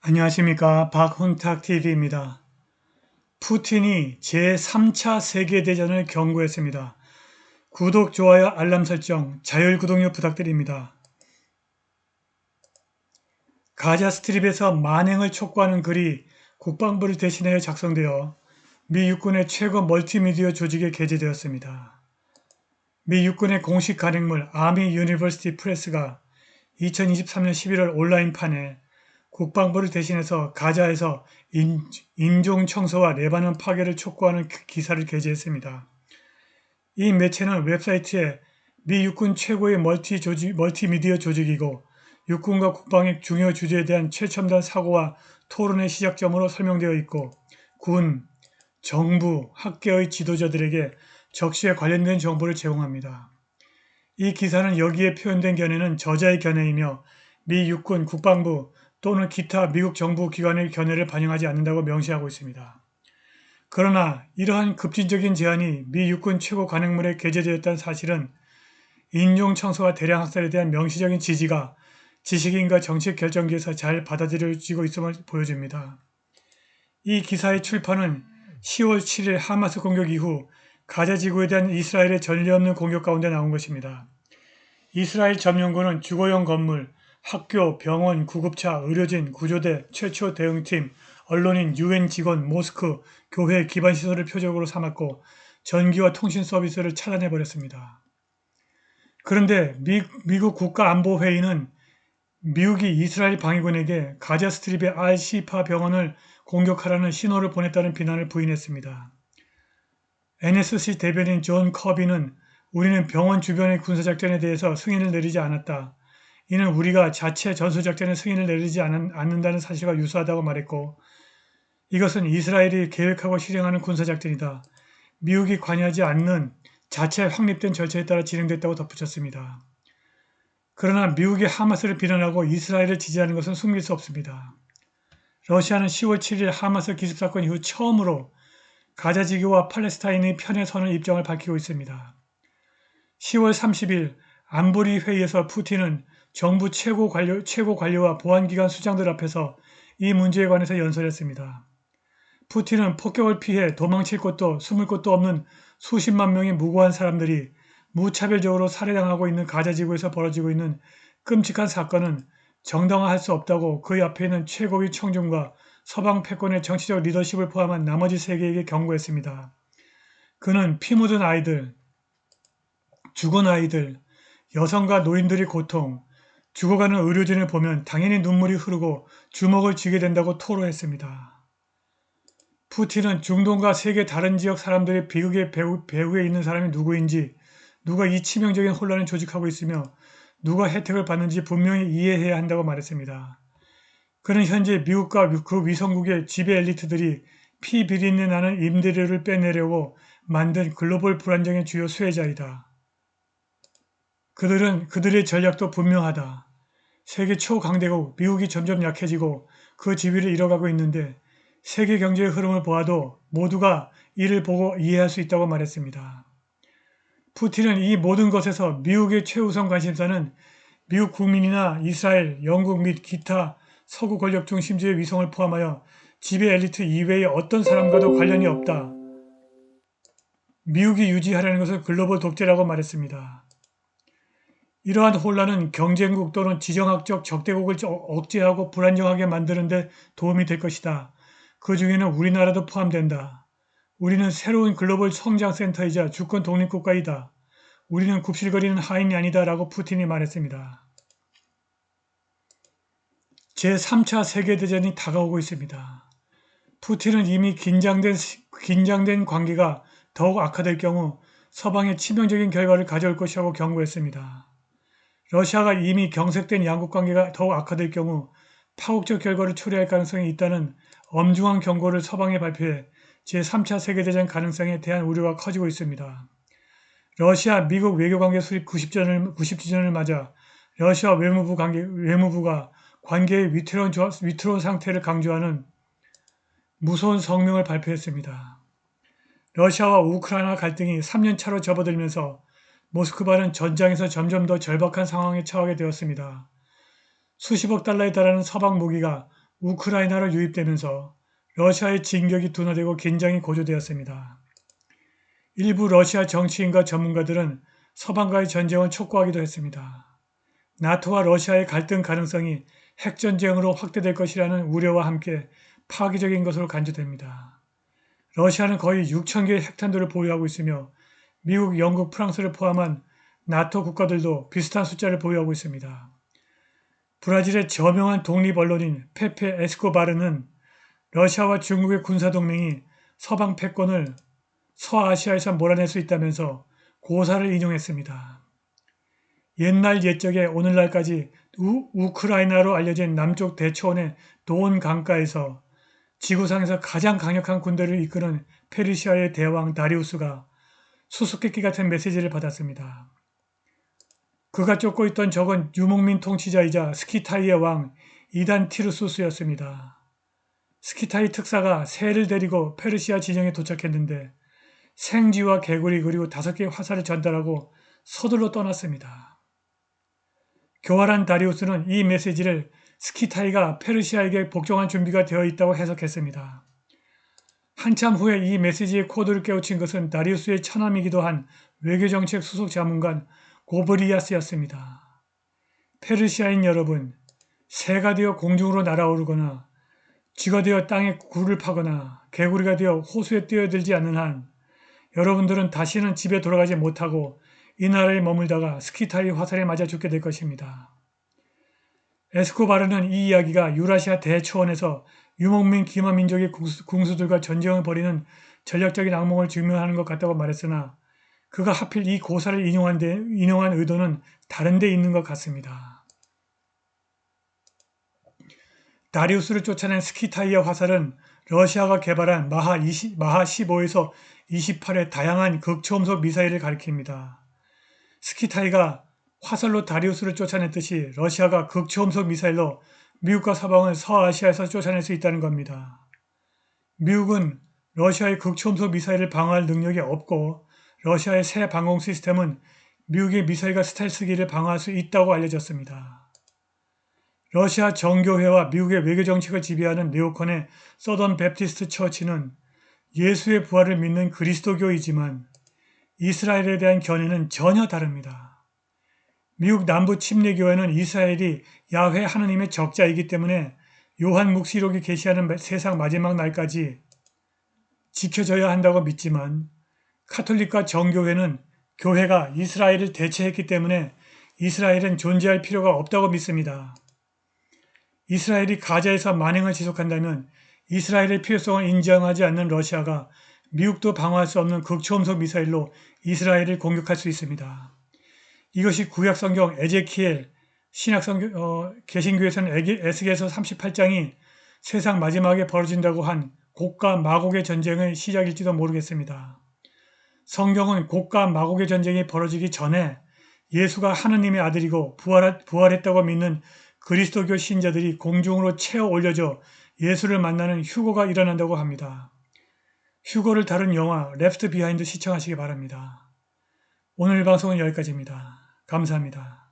안녕하십니까. 박훈탁TV입니다. 푸틴이 제3차 세계대전을 경고했습니다. 구독, 좋아요, 알람 설정, 자율구독료 부탁드립니다. 가자 스트립에서 만행을 촉구하는 글이 국방부를 대신하여 작성되어 미 육군의 최고 멀티미디어 조직에 게재되었습니다. 미 육군의 공식 간행물 아미 유니버시티 프레스가 2023년 11월 온라인판에 국방부를 대신해서 가자에서 인종 청소와 레바논 파괴를 촉구하는 기사를 게재했습니다. 이 매체는 웹사이트에 미 육군 최고의 멀티미디어 조직이고 육군과 국방의 중요 주제에 대한 최첨단 사고와 토론의 시작점으로 설명되어 있고 군, 정부, 학계의 지도자들에게 적시에 관련된 정보를 제공합니다. 이 기사는 여기에 표현된 견해는 저자의 견해이며 미 육군, 국방부 또는 기타 미국 정부 기관의 견해를 반영하지 않는다고 명시하고 있습니다. 그러나 이러한 급진적인 제안이 미 육군 최고 관행물에 게재되었다는 사실은 인종 청소와 대량 학살에 대한 명시적인 지지가 지식인과 정책 결정기에서 잘 받아들여지고 있음을 보여줍니다. 이 기사의 출판은 10월 7일 하마스 공격 이후 가자 지구에 대한 이스라엘의 전례 없는 공격 가운데 나온 것입니다. 이스라엘 점령군은 주거용 건물, 학교, 병원, 구급차, 의료진, 구조대, 최초 대응팀, 언론인, 유엔 직원, 모스크, 교회 기반 시설을 표적으로 삼았고 전기와 통신 서비스를 차단해버렸습니다. 그런데 미국 국가안보회의는 미국이 이스라엘 방위군에게 가자 스트립의 알-시파 병원을 공격하라는 신호를 보냈다는 비난을 부인했습니다. NSC 대변인 존 커비는 우리는 병원 주변의 군사작전에 대해서 승인을 내리지 않았다. 이는 우리가 자체 전술작전에 승인을 내리지 않는다는 사실과 유사하다고 말했고 이것은 이스라엘이 계획하고 실행하는 군사작전이다. 미국이 관여하지 않는 자체 확립된 절차에 따라 진행됐다고 덧붙였습니다. 그러나 미국이 하마스를 비난하고 이스라엘을 지지하는 것은 숨길 수 없습니다. 러시아는 10월 7일 하마스 기습사건 이후 처음으로 가자 지구와 팔레스타인의 편에 서는 입장을 밝히고 있습니다. 10월 30일 안보리 회의에서 푸틴은 정부 최고 관료와 보안기관 수장들 앞에서 이 문제에 관해서 연설했습니다. 푸틴은 폭격을 피해 도망칠 곳도 숨을 곳도 없는 수십만 명의 무고한 사람들이 무차별적으로 살해당하고 있는 가자 지구에서 벌어지고 있는 끔찍한 사건은 정당화할 수 없다고 그의 앞에 있는 최고위 청중과 서방 패권의 정치적 리더십을 포함한 나머지 세계에게 경고했습니다. 그는 피 묻은 아이들, 죽은 아이들, 여성과 노인들의 고통, 죽어가는 의료진을 보면 당연히 눈물이 흐르고 주먹을 쥐게 된다고 토로했습니다. 푸틴은 중동과 세계 다른 지역 사람들의 비극의 배후에 있는 사람이 누구인지, 누가 이 치명적인 혼란을 조직하고 있으며 누가 혜택을 받는지 분명히 이해해야 한다고 말했습니다. 그는 현재 미국과 그 위성국의 지배 엘리트들이 피 비린내 나는 임대료를 빼내려고 만든 글로벌 불안정의 주요 수혜자이다. 그들의 전략도 분명하다. 세계 초강대국 미국이 점점 약해지고 그 지위를 잃어가고 있는데 세계 경제의 흐름을 보아도 모두가 이를 보고 이해할 수 있다고 말했습니다. 푸틴은 이 모든 것에서 미국의 최우선 관심사는 미국 국민이나 이스라엘, 영국 및 기타 서구 권력 중 심지어 위성을 포함하여 지배 엘리트 이외의 어떤 사람과도 관련이 없다. 미국이 유지하려는 것은 글로벌 독재라고 말했습니다. 이러한 혼란은 경쟁국 또는 지정학적 적대국을 억제하고 불안정하게 만드는 데 도움이 될 것이다. 그 중에는 우리나라도 포함된다. 우리는 새로운 글로벌 성장센터이자 주권 독립국가이다. 우리는 굽실거리는 하인이 아니다 라고 푸틴이 말했습니다. 제3차 세계대전이 다가오고 있습니다. 푸틴은 이미 긴장된 관계가 더욱 악화될 경우 서방의 치명적인 결과를 가져올 것이라고 경고했습니다. 러시아가 이미 경색된 양국관계가 더욱 악화될 경우 파국적 결과를 초래할 가능성이 있다는 엄중한 경고를 서방에 발표해 제3차 세계대전 가능성에 대한 우려가 커지고 있습니다. 러시아 미국 외교관계 수립 90주년을 맞아 러시아 외무부가 관계의 위태로운 상태를 강조하는 무서운 성명을 발표했습니다. 러시아와 우크라이나 갈등이 3년차로 접어들면서 모스크바는 전장에서 점점 더 절박한 상황에 처하게 되었습니다. 수십억 달러에 달하는 서방 무기가 우크라이나로 유입되면서 러시아의 진격이 둔화되고 긴장이 고조되었습니다. 일부 러시아 정치인과 전문가들은 서방과의 전쟁을 촉구하기도 했습니다. 나토와 러시아의 갈등 가능성이 핵전쟁으로 확대될 것이라는 우려와 함께 파기적인 것으로 간주됩니다. 러시아는 거의 6천 개의 핵탄두를 보유하고 있으며 미국, 영국, 프랑스를 포함한 나토 국가들도 비슷한 숫자를 보유하고 있습니다. 브라질의 저명한 독립 언론인 페페 에스코바르는 러시아와 중국의 군사동맹이 서방 패권을 서아시아에서 몰아낼 수 있다면서 고사를 인용했습니다. 옛날 옛적에 오늘날까지 우크라이나로 알려진 남쪽 대초원의 돈 강가에서 지구상에서 가장 강력한 군대를 이끄는 페르시아의 대왕 다리우스가 수수께끼 같은 메시지를 받았습니다. 그가 쫓고 있던 적은 유목민 통치자이자 스키타이의 왕 이단 티르수스였습니다. 스키타이 특사가 새를 데리고 페르시아 진영에 도착했는데 생쥐와 개구리 그리고 5개의 화살을 전달하고 서둘러 떠났습니다. 교활한 다리우스는 이 메시지를 스키타이가 페르시아에게 복종할 준비가 되어 있다고 해석했습니다. 한참 후에 이 메시지의 코드를 깨우친 것은 다리우스의 처남이기도 한 외교정책 수석 자문관 고브리아스였습니다. 페르시아인 여러분, 새가 되어 공중으로 날아오르거나 쥐가 되어 땅에 굴을 파거나 개구리가 되어 호수에 뛰어들지 않는 한 여러분들은 다시는 집에 돌아가지 못하고 이 나라에 머물다가 스키타이 화살에 맞아 죽게 될 것입니다. 에스코바르는 이 이야기가 유라시아 대초원에서 유목민 기마민족의 궁수들과 전쟁을 벌이는 전략적인 악몽을 증명하는 것 같다고 말했으나 그가 하필 이 고사를 인용한 의도는 다른 데 있는 것 같습니다. 다리우스를 쫓아낸 스키타이어 화살은 러시아가 개발한 마하 15에서 28의 다양한 극초음속 미사일을 가리킵니다. 스키타이가 화살로 다리우스를 쫓아냈듯이 러시아가 극초음속 미사일로 미국과 서방을 서아시아에서 쫓아낼 수 있다는 겁니다. 미국은 러시아의 극초음속 미사일을 방어할 능력이 없고 러시아의 새 방공 시스템은 미국의 미사일과 스텔스기를 방어할 수 있다고 알려졌습니다. 러시아 정교회와 미국의 외교정책을 지배하는 네오콘의 서던 베프티스트 처치는 예수의 부활을 믿는 그리스도교이지만 이스라엘에 대한 견해는 전혀 다릅니다. 미국 남부 침례교회는 이스라엘이 야훼 하느님의 적자이기 때문에 요한 묵시록이 계시하는 세상 마지막 날까지 지켜져야 한다고 믿지만 카톨릭과 정교회는 교회가 이스라엘을 대체했기 때문에 이스라엘은 존재할 필요가 없다고 믿습니다. 이스라엘이 가자에서 만행을 지속한다면 이스라엘의 필요성을 인정하지 않는 러시아가 미국도 방어할 수 없는 극초음속 미사일로 이스라엘을 공격할 수 있습니다. 이것이 구약성경 에제키엘, 개신교에서는 에스겔서 38장이 세상 마지막에 벌어진다고 한 곡과 마곡의 전쟁의 시작일지도 모르겠습니다. 성경은 곡과 마곡의 전쟁이 벌어지기 전에 예수가 하느님의 아들이고 부활했다고 믿는 그리스도교 신자들이 공중으로 채워 올려져 예수를 만나는 휴거가 일어난다고 합니다. 휴거를 다룬 영화 레프트 비하인드 시청하시기 바랍니다. 오늘 방송은 여기까지입니다. 감사합니다.